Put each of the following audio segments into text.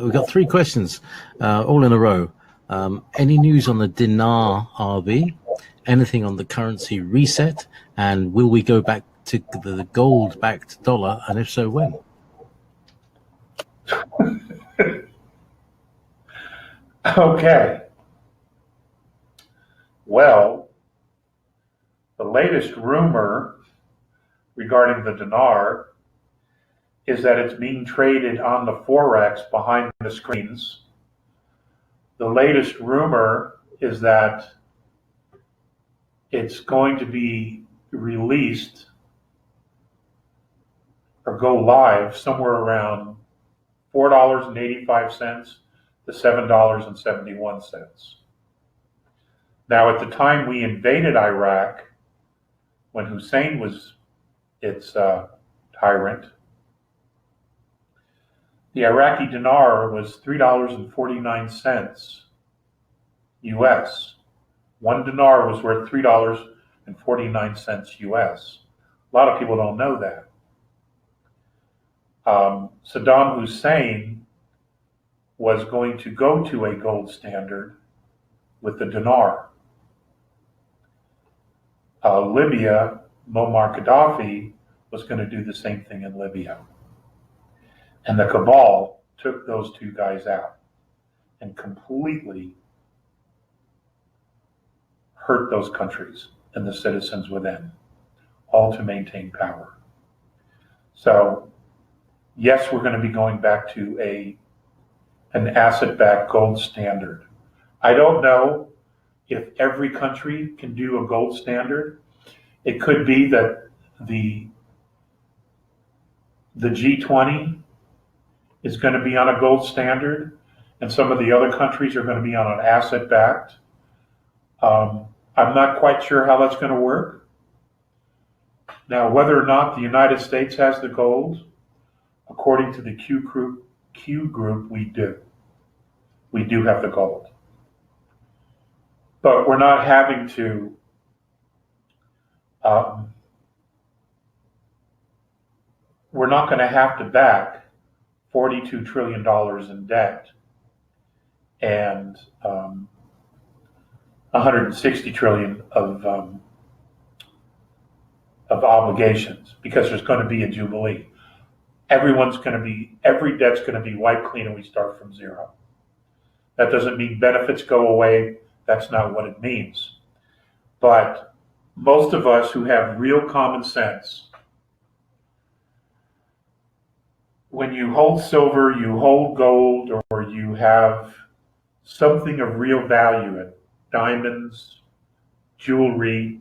We've got three questions, all in a row. Any news on the dinar RB? Anything on the currency reset? And will we go back to the gold-backed dollar? And if so, when? Okay. Well, the latest rumor regarding the dinar is that it's being traded on the Forex behind the screens. The latest rumor is that it's going to be released or go live somewhere around $4.85 to $7.71. Now, at the time we invaded Iraq, when Hussein was its tyrant, the Iraqi dinar was $3.49 US. One dinar was worth $3.49 US. A lot of people don't know that. Saddam Hussein was going to go to a gold standard with the dinar. Libya, Muammar Gaddafi was going to do the same thing in Libya. And the cabal took those two guys out and completely hurt those countries and the citizens within, all to maintain power. So, yes, we're going to be going back to an asset-backed gold standard. I don't know if every country can do a gold standard. It could be that the G20 is going to be on a gold standard, and some of the other countries are going to be on an asset-backed. I'm not quite sure how that's going to work. Now, whether or not the United States has the gold, according to the Q group, we do. We do have the gold. But we're not having to we're not going to have to back $42 trillion in debt and 160 trillion of obligations, because there's going to be a jubilee. Every debt's going to be wiped clean and we start from zero. That doesn't mean benefits go away. That's not what it means. But most of us who have real common sense, when you hold silver, you hold gold, or you have something of real value in diamonds, jewelry,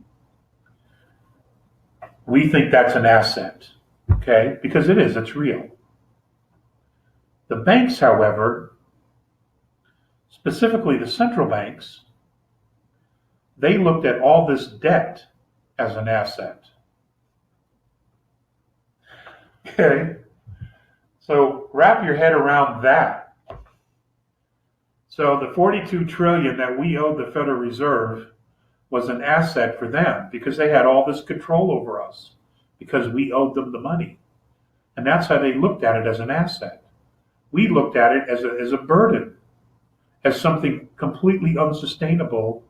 we think that's an asset, okay? Because it is, it's real. The banks, however, specifically the central banks, they looked at all this debt as an asset. Okay? So wrap your head around that. So the 42 trillion that we owed the Federal Reserve was an asset for them because they had all this control over us because we owed them the money. And that's how they looked at it, as an asset. We looked at it as a burden, as something completely unsustainable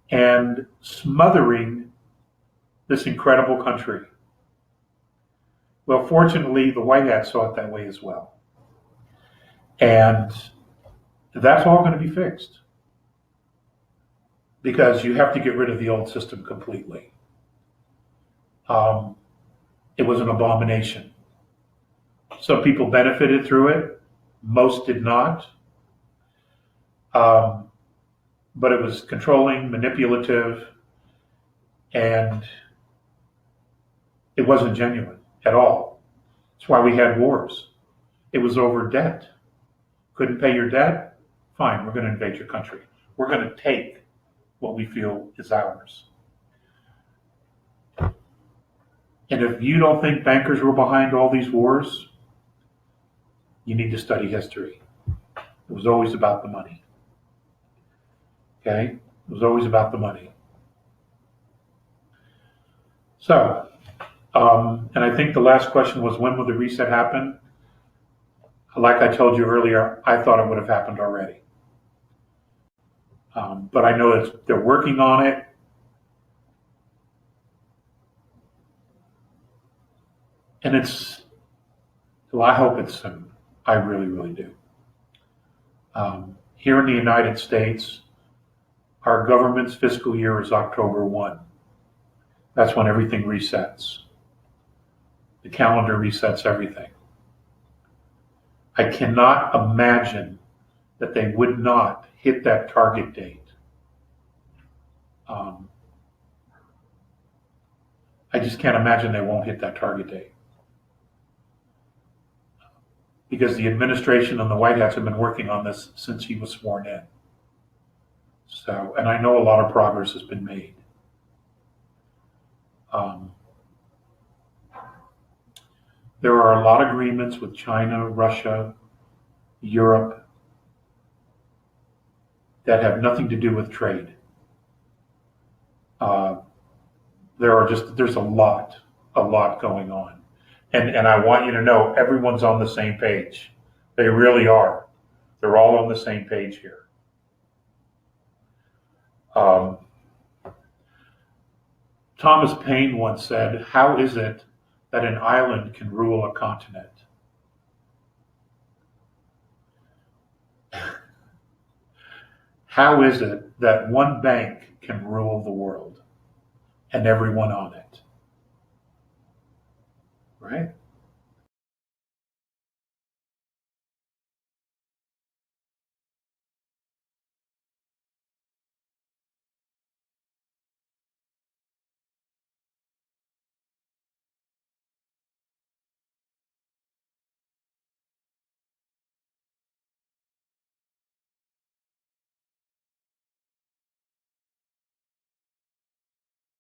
and smothering this incredible country. Well, fortunately, the White Hat saw it that way as well. And that's all going to be fixed, because you have to get rid of the old system completely. It was an abomination. Some people benefited through it. Most did not. But it was controlling, manipulative, and it wasn't genuine at all. That's why we had wars. It was over debt. Couldn't pay your debt? Fine, we're going to invade your country. We're going to take what we feel is ours. And if you don't think bankers were behind all these wars, you need to study history. It was always about the money. Okay? It was always about the money. So, and I think the last question was, when will the reset happen? Like I told you earlier, I thought it would have happened already. But I know that they're working on it. And well, I hope it's soon. I really, really do. Here in the United States, our government's fiscal year is October 1. That's when everything resets. The calendar resets everything. I cannot imagine that they would not hit that target date. I just can't imagine they won't hit that target date. Because the administration and the White Hats have been working on this since he was sworn in. So, and I know a lot of progress has been made. There are a lot of agreements with China, Russia, Europe that have nothing to do with trade. There's a lot going on. And I want you to know everyone's on the same page. They really are. They're all on the same page here. Thomas Paine once said, "How is it that an island can rule a continent?" How is it that one bank can rule the world and everyone on it? Right?